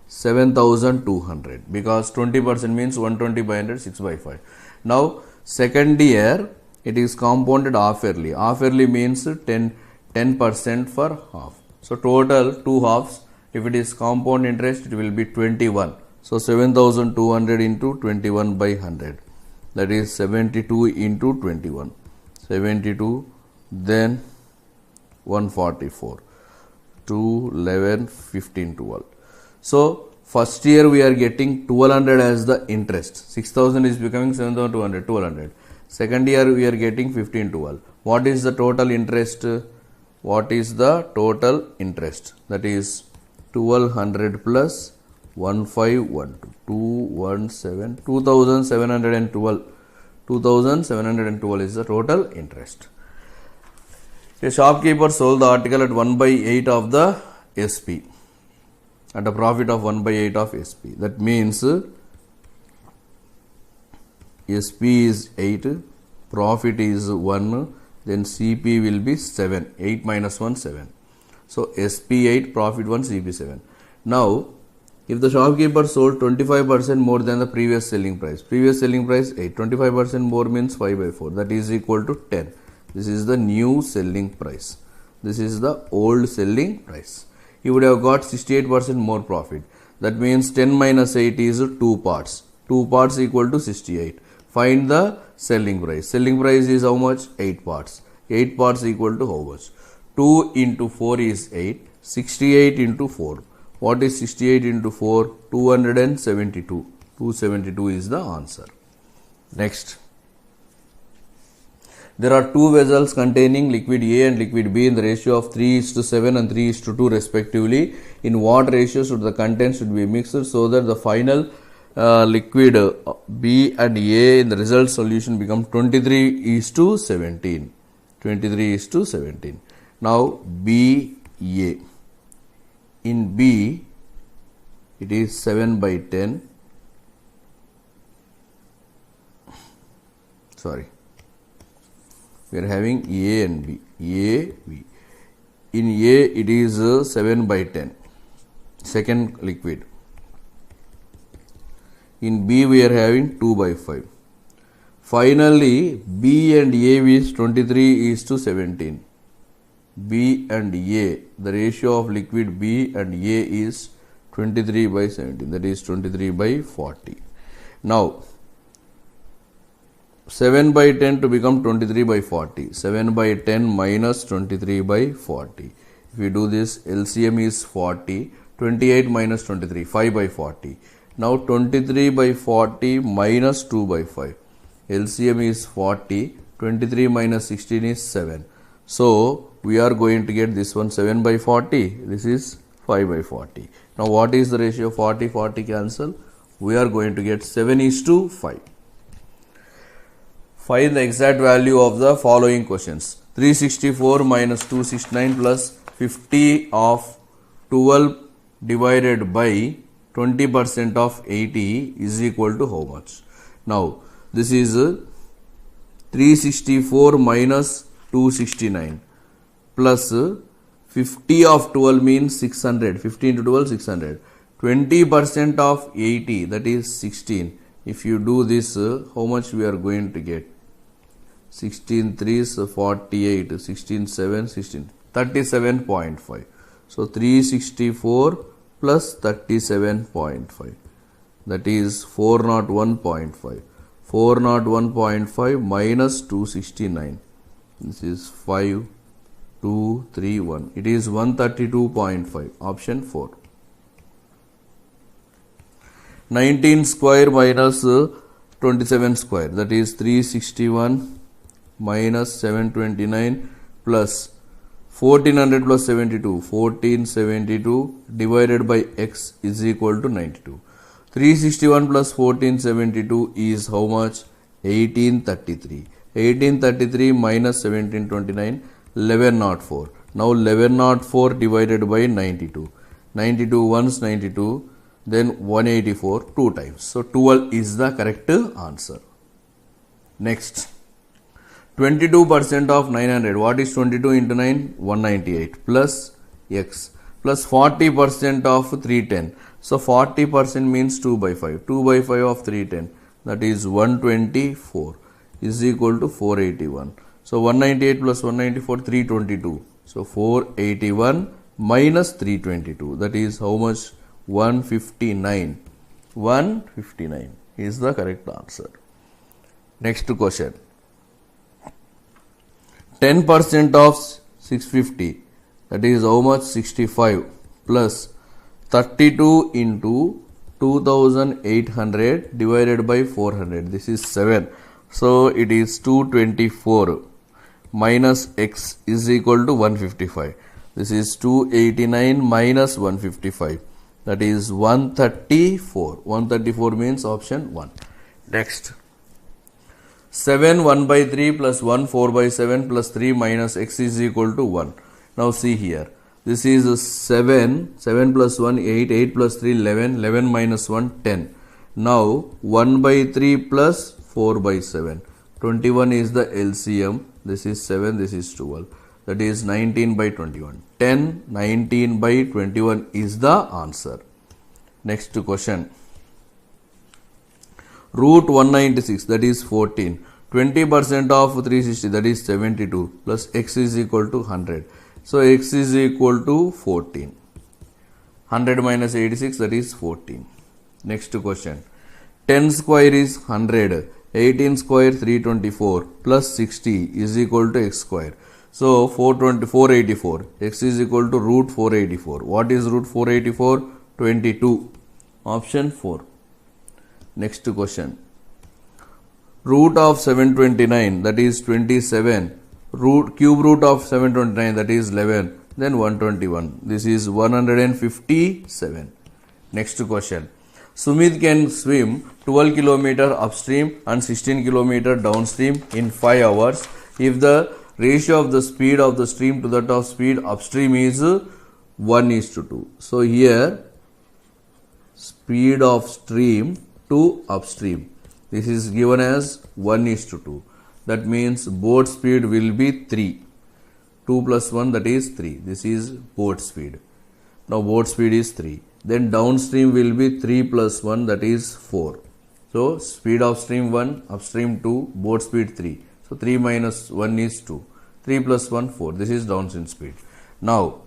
7,200 because 20% means 120 by 100, 6 by 5. Now, second year it is compounded half yearly. Half yearly means 10% for half. So, total 2 halves. If it is compound interest, it will be 21. So, 7,200 into 21 by 100. That is 72 into 21. 72, then 144. 2, 11, 15, 12. So, first year we are getting 1200 as the interest. 6,000 is becoming 7,200, 1200. Second year we are getting 1512. What is the total interest? What is the total interest? That is 1200 plus 1512. 217, 2712. 2712 is the total interest. A shopkeeper sold the article at 1 by 8 of the SP, at a profit of 1 by 8 of SP. That means SP is 8, profit is 1, then CP will be 7. 8 minus 1, 7. So, SP 8, profit 1, CP 7. Now, if the shopkeeper sold 25% more than the previous selling price 8, 25% more means 5 by 4, that is equal to 10. This is the new selling price. This is the old selling price. He would have got 68% more profit. That means 10 minus 8 is 2 parts. 2 parts equal to 68. Find the selling price. Selling price is how much? 8 parts. 8 parts equal to how much? 2 into 4 is 8. 68 into 4. What is 68 into 4? 272. 272 is the answer. Next. There are two vessels containing liquid A and liquid B in the ratio of 3:7 and 3:2 respectively. In what ratio should the contents should be mixed so that the final liquid B and A in the result solution become 23:17. 23:17. Now B, A. In B, it is 7 by 10. Sorry. We are having A and B. A, B. In A, it is 7 by 10. Second liquid. In B, we are having 2 by 5. Finally, B and A is 23:17. B and A, the ratio of liquid B and A is 23 by 17, that is 23 by 40. Now 7 by 10 to become 23 by 40. 7 by 10 minus 23 by 40. If we do this, LCM is 40. 28 minus 23, 5 by 40. Now 23 by 40 minus 2 by 5. LCM is 40. 23 minus 16 is 7. So we are going to get this one 7 by 40. This is 5 by 40. Now what is the ratio? 40, 40 cancel. We are going to get 7:5. Find the exact value of the following questions. 364 minus 269 plus 50 of 12 divided by 20% of 80 is equal to how much? Now this is 364 minus 269 plus 50 of 12 means 600. 50 into 12, 600. 20% of 80, that is 16. If you do this, how much we are going to get? 16 3s 48, 16 7, 16, 37.5. So 364 plus 37.5, that is 401.5. 401.5 minus 269. This is 5, 2, 3, 1. It is 132.5. Option 4. 19 square minus 27 square, that is 361 minus 729 plus 1400 plus 72, 1472 divided by x is equal to 92. 361 plus 1472 is how much? 1833. 1833 minus 1729, 1104. Now 1104 divided by 92. 92 once 92, then 184 2 times. So 12 is the correct answer. Next, 22% of 900. What is 22 into 9? 198 plus x plus 40% of 310. So 40% means 2 by 5. 2 by 5 of 310, that is 124 is equal to 481. So 198 plus 194, 322. So 481 minus 322, that is how much? 159. 159 is the correct answer. Next question. 10% of 650, that is how much? 65 plus 32 into 2800 divided by 400. This is 7. So it is 224 minus x is equal to 155. This is 289 minus 155. That is 134. 134 means option 1. Next. 7 1 by 3 plus 1 4 by 7 plus 3 minus x is equal to 1. Now see here. This is 7. 7 plus 1 8. 8 plus 3 11. 11 minus 1 10. Now 1 by 3 plus 4 by 7. 21 is the LCM. This is 7. This is 12. That is 19 by 21. 10, 19 by 21 is the answer. Next question. Root 196, that is 14. 20% of 360, that is 72 plus x is equal to 100. So x is equal to 14. 100 minus 86, that is 14. Next question. 10 square is 100. 18 square 324 plus 60 is equal to x square. So 484. X is equal to root 484. What is root 484? 22. Option 4. Next question. Root of 729, that is 27. Cube root of 729, that is 11. Then 121. This is 157. Next question. Sumit can swim 12 km upstream and 16 km downstream in 5 hours if the ratio of the speed of the stream to that of speed upstream is 1:2. So here speed of stream to upstream, this is given as 1:2. That means boat speed will be 3. 2 plus 1, that is 3. This is boat speed. Now boat speed is 3. Then downstream will be 3 plus 1, that is 4. So speed of stream 1, upstream 2, boat speed 3. So 3 minus 1 is 2. 3 plus 1, 4. This is downstream speed. Now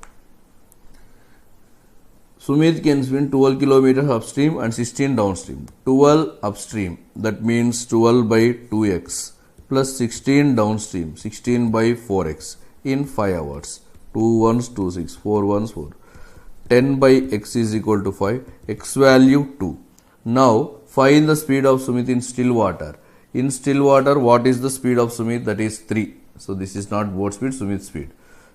Sumit can swim 12 kilometers upstream and 16 downstream. 12 upstream, that means 12 by 2x plus 16 downstream, 16 by 4x in 5 hours. 2 ones 2 6, 4 ones 4. 10 by x is equal to 5, x value 2. Now find the speed of Sumit in still water. In still water, what is the speed of Sumit? That is 3. So this is not boat speed, Sumit's speed.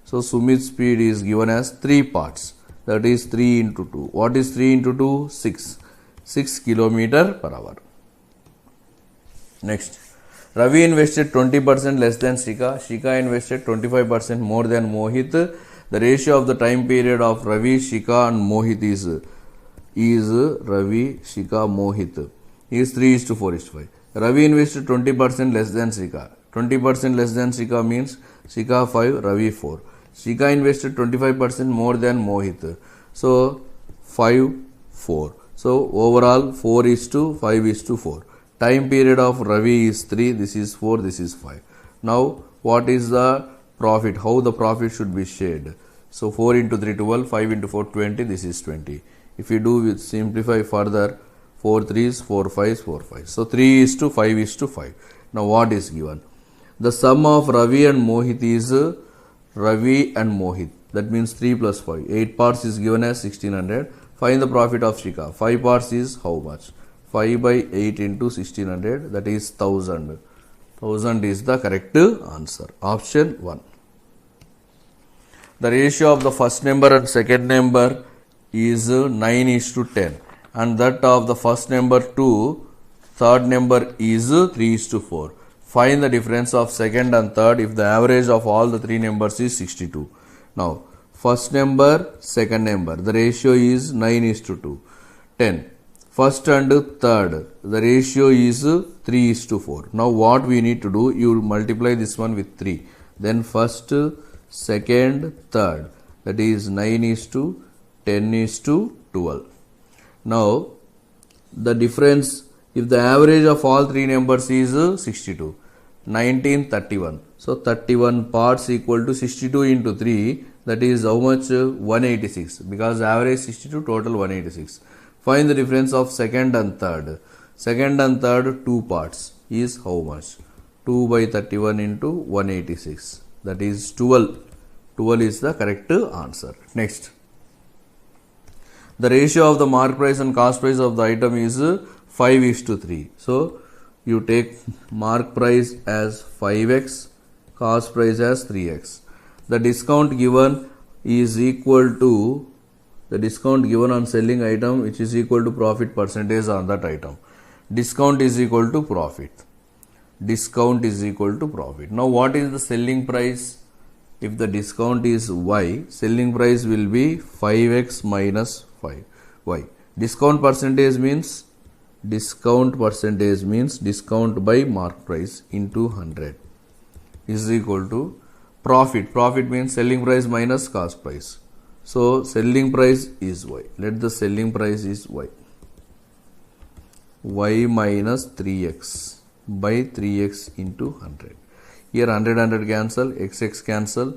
So Sumit's speed is given as 3 parts. That is 3 into 2. What is 3 into 2? 6. 6 kilometer per hour. Next. Ravi invested 20% less than Shika. Shika invested 25% more than Mohit. The ratio of the time period of Ravi, Shika and Mohit is Ravi, Shika, Mohit is 3:4:5. Ravi invested 20% less than Shika. 20% less than Shika means Shika 5, Ravi 4. Shika invested 25% more than Mohit. So 5, 4. So overall 4:5:4. Time period of Ravi is 3, this is 4, this is 5. Now what is the profit? How the profit should be shared? So 4 into 3 12, 5 into 4 20, this is 20. If you do with simplify further, 4 3s, 4 5s, 4 5. So 3:5:5. Now what is given? The sum of Ravi and Mohit is Ravi and Mohit. That means 3 plus 5. 8 parts is given as 1600. Find the profit of Shika. 5 parts is how much? 5 by 8 into 1600, that is 1000. 1000 is the correct answer. Option 1. The ratio of the first number and second number is 9:10, and that of the first number to third number is 3:4. Find the difference of second and third if the average of all the three numbers is 62. Now, first number, second number, the ratio is 9:2. 10. First and third, the ratio is 3:4. Now, what we need to do, you multiply this one with 3. Then first, second, third, that is 9:10:12. Now, the difference, if the average of all three numbers is 62, 1931. So 31 parts equal to 62 into 3, that is how much? 186, because average 62, total 186. Find the difference of second and third. Second and third 2 parts is how much? 2 by 31 into 186, that is 12. 12 is the correct answer. Next. The ratio of the mark price and cost price of the item is 5:3. So you take mark price as 5x, cost price as 3x. The discount given is equal to the discount given on selling item, which is equal to profit percentage on that item. Discount is equal to profit. Discount is equal to profit. Now what is the selling price? If the discount is y, selling price will be 5x minus 5y. Discount percentage means discount by mark price into 100 is equal to profit. Profit means selling price minus cost price. So selling price is y. Let the selling price is y. Y minus 3x by 3x into 100. Here 100 cancel, x cancel.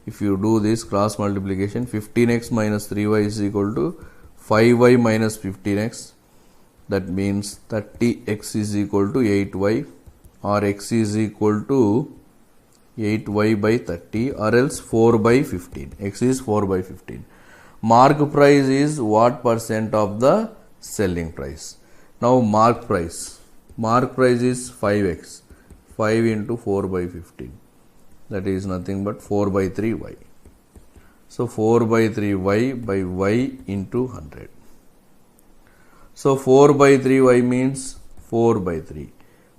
If you do this cross multiplication, 15x minus 3y is equal to 5y minus 15x. That means 30x is equal to 8y, or x is equal to 8y by 30, or else 4 by 15. X is 4 by 15. Mark price is what percent of the selling price? Now mark price. Mark price is 5x. 5 into 4 by 15. That is nothing but 4 by 3y. So 4 by 3y by y into 100. So 4 by 3y means 4 by 3.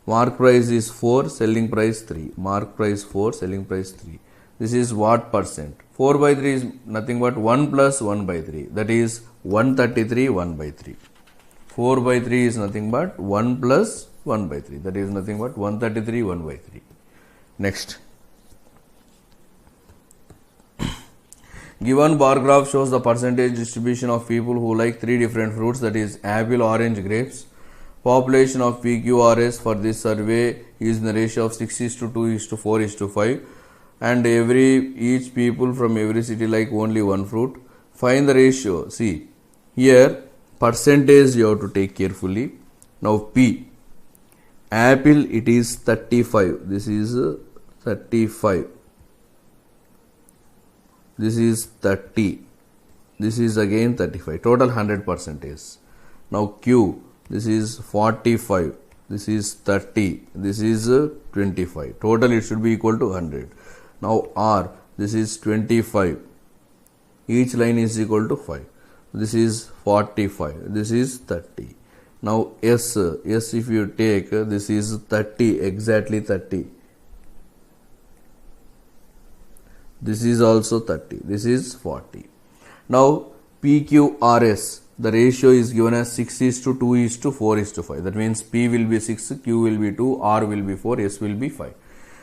Mark price is 4, selling price 3. Mark price 4, selling price 3. This is what percent? 4 by 3 is nothing but 1 plus 1 by 3. That is 133 1 by 3. 4 by 3 is nothing but 1 plus 1 by 3. That is nothing but 133 1 by 3. Next. Given bar graph shows the percentage distribution of people who like 3 different fruits, that is apple, orange, grapes. Population of PQRS for this survey is in the ratio of 6:2:4:5, and each people from every city like only one fruit. Find the ratio. See, Here percentage you have to take carefully. Now P, apple it is 35, this is 35, this is 30, this is again 35, total 100%. Now Q, this is 45, this is 30, this is 25, total it should be equal to 100. Now R, this is 25, each line is equal to 5, this is 45, this is 30. Now S if you take, this is 30, exactly 30, this is also 30, this is 40. Now PQRS, the ratio is given as 6:2:4:5. That means P will be 6, Q will be 2, R will be 4, S will be 5.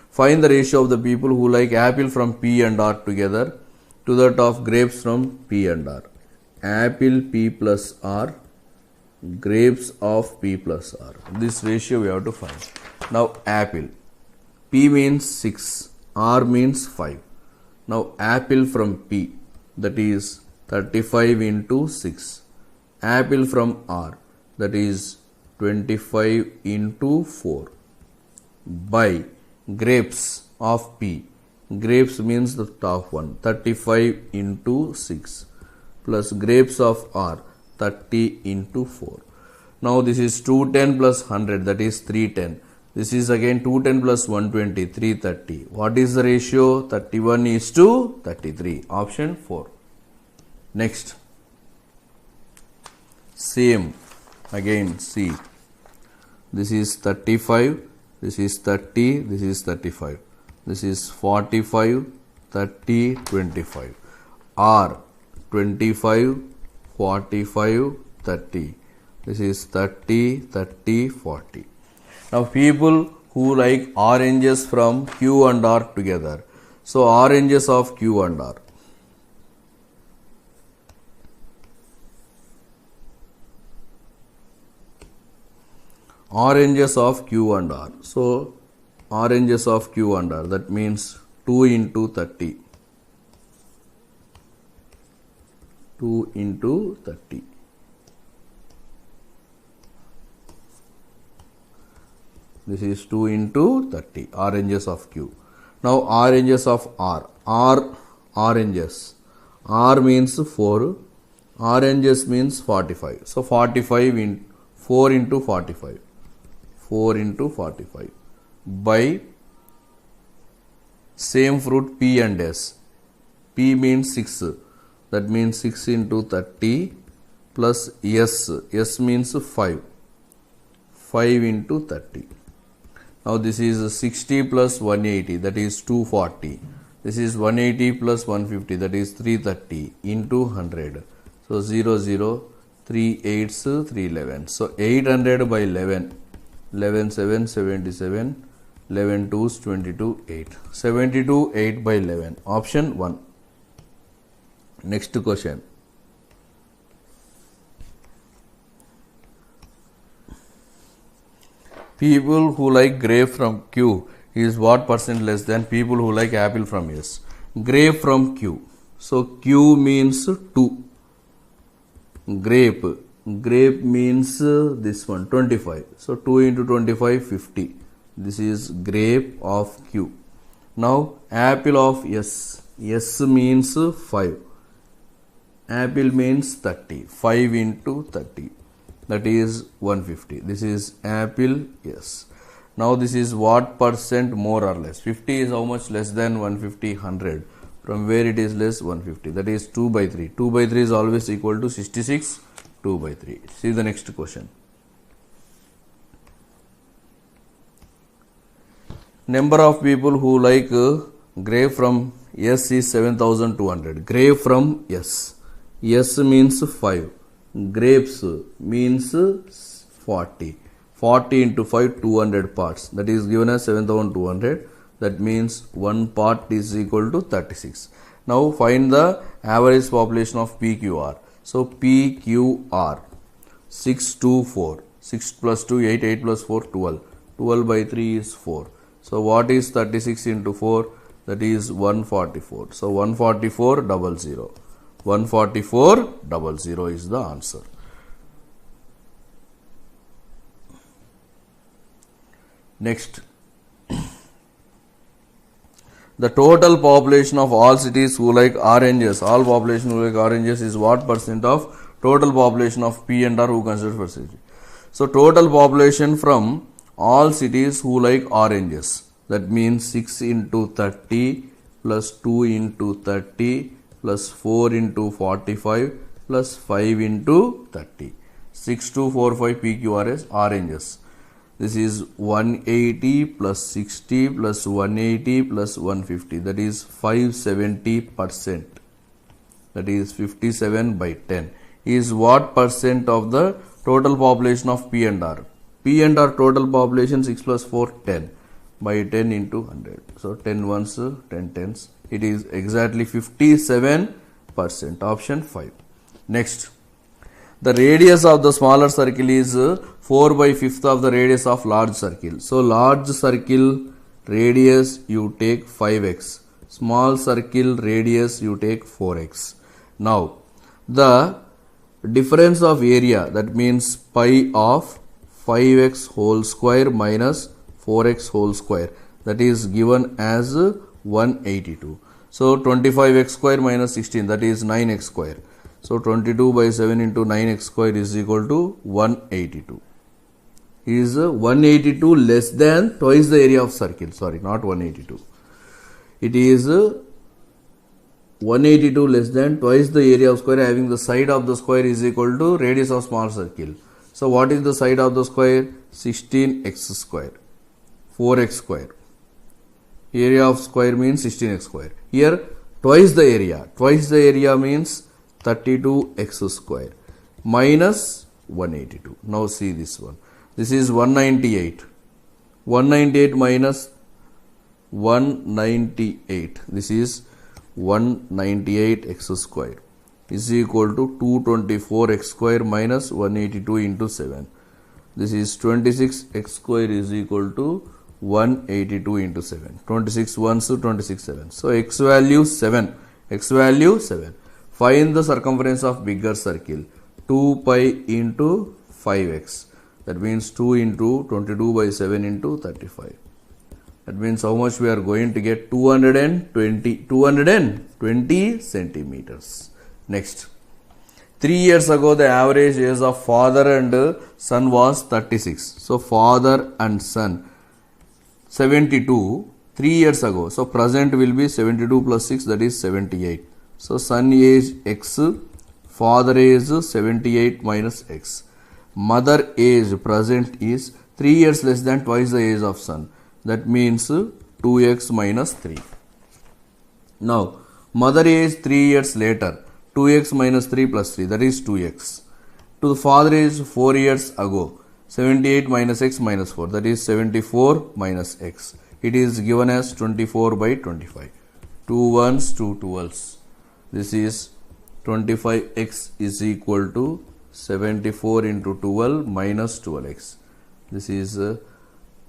Find the ratio of the people who like apple from P and R together to that of grapes from P and R. Apple P plus R, grapes of P plus R. This ratio we have to find. Now apple, P means 6, R means 5. Now apple from P, that is 35 into 6. Apple from R, that is 25 into 4, by grapes of P, grapes means the top one, 35 into 6, plus grapes of R, 30 into 4. Now this is 210 plus 100, that is 310. This is again 210 plus 120, 330. What is the ratio? 31:33. Option 4. Next. Same. Again C. This is 35. This is 30. This is 35. This is 45, 30, 25. R. 25, 45, 30. This is 30, 30, 40. Now people who like oranges from Q and R together. So oranges of Q and R. Oranges of Q and R. So oranges of Q and R, that means 2 into 30. 2 into 30. This is 2 into 30, oranges of Q. Now oranges of R. R, oranges. R means 4. Oranges means 45. So 45 in 4 into 45. 4 into 45. By same fruit P and S. P means 6. That means 6 into 30 plus S. S means 5. 5 into 30. Now this is 60 plus 180, that is 240. This is 180 plus 150, that is 330 into 100. So 0, 0, 3 8s, 3 11. So 800 by 11. 11 7, 77. 11 2s, 22, 8. 72, 8 by 11. Option 1. Next question. People who like grape from Q is what percent less than people who like apple from S? Grape from Q. So Q means 2. Grape. Grape means this one 25. So 2 into 25, 50. This is grape of Q. Now apple of S. S means 5. Apple means 30. 5 into 30. That is 150. This is apple, yes. Now this is what percent more or less. 50 is how much less than 150, 100. From where it is less, 150. That is 2 by 3. 2 by 3 is always equal to 66. 2 by 3. See the next question. Number of people who like grape from S is 7200. Grape from S. S means 5. Grapes means 40. 40 into 5, 200 parts. That is given as 7200. That means 1 part is equal to 36. Now find the average population of PQR. So PQR 624. 6 plus 2, 8. 8 plus 4, 12. 12 by 3 is 4. So what is 36 into 4? That is 144. So 144 00. 144,000 is the answer. Next, the total population of all cities who like oranges, all population who like oranges is what percent of total population of P and R who consider for city? So total population from all cities who like oranges, that means 6 into 30 plus 2 into 30 plus 4 into 45 plus 5 into 30. 6245 PQRS oranges. This is 180 plus 60 plus 180 plus 150, that is 570%. That is 57 by 10 is what percent of the total population of P and R? P and R total population 6 plus 4 10 by 10 into 100. So 10 ones 10 tens. It is exactly 57%. Option 5. Next, the radius of the smaller circle is 4 by 5th of the radius of large circle. So large circle radius you take 5x. Small circle radius you take 4x. Now the difference of area, that means pi of 5x whole square minus 4x whole square, that is given as 182. So 25x square minus 16, that is 9x square. So 22 by 7 into 9x square is equal to 182. Is 182 less than twice the area of circle? Sorry, not 182. It is 182 less than twice the area of square, having the side of the square is equal to radius of small circle. So what is the side of the square? 16x square, 4x square. Area of square means 16x square. Here twice the area. Twice the area means 32x square minus 182. Now see this one. This is 198. 198 minus 198. This is 198x square is equal to 224x square minus 182 into 7. This is 26x square is equal to 182 into 7. 26 ones to 26 sevens. So x value 7. X value 7. Find the circumference of bigger circle. 2 pi into 5x. That means 2 into 22 by 7 into 35. That means how much we are going to get? 220 centimeters. Next, 3 years ago the average age of father and son was 36. So father and son 72 3 years ago. So present will be 72 plus 6, that is 78. So son age x, father age 78 minus x. Mother age present is 3 years less than twice the age of son. That means 2x minus 3. Now, mother age 3 years later, 2x minus 3 plus 3, that is 2x. To the father age 4 years ago, 78 minus x minus 4, that is 74 minus x. It is given as 24 by 25. 2 ones, 2 12s. This is 25x is equal to 74 into 12 minus 12x. This is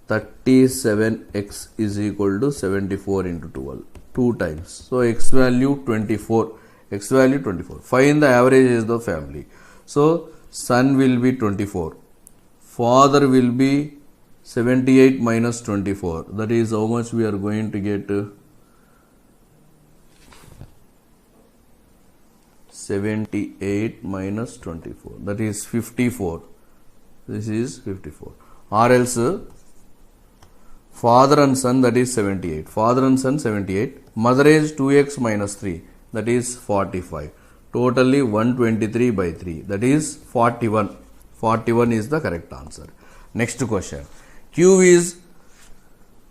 37x is equal to 74 into 12. 2 times. So x value 24. X value 24. Find the average age of the family. So son will be 24. Father will be 78 minus 24. That is how much we are going to get. 78 minus 24. That is 54. This is 54. Or else father and son, that is 78. Father and son 78. Mother age 2x minus 3. That is 45. Totally 123 by 3. That is 41. 41 is the correct answer. Next question. Q is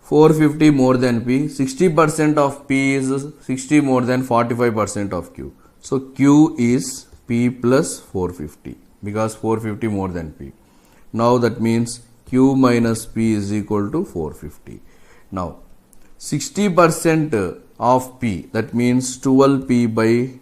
450 more than P. 60% of P is 60 more than 45% of Q. So Q is P plus 450 because 450 more than P. Now that means Q minus P is equal to 450. Now 60% of P, that means 12P by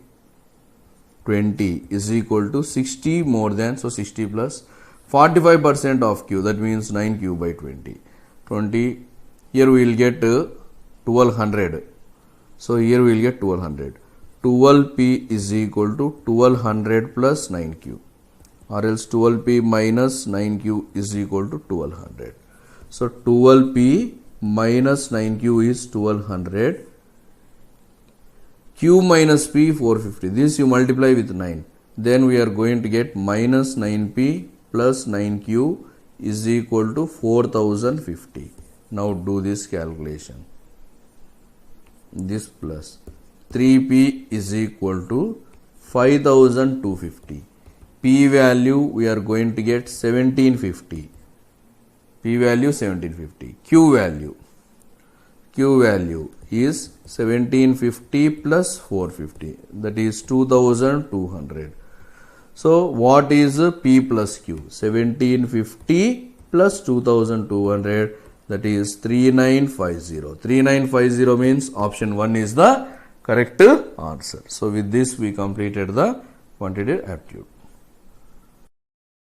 20 is equal to 60 more than, so 60 plus 45% of Q, that means 9Q by 20. 20, here we will get 1200. So here we will get 1200. 12p is equal to 1200 plus 9q, or else 12p minus 9q is equal to 1200. So 12p minus 9q is 1200. Q minus p 450. This you multiply with 9. Then we are going to get minus 9p plus 9q is equal to 4050. Now do this calculation. This plus 3p is equal to 5250. P value we are going to get 1750. P value 1750. Q value is 1750 plus 450, that is 2200. So what is P plus Q? 1750 plus 2200, that is 3950. 3950 means option 1 is the correct answer. So with this we completed the quantitative aptitude.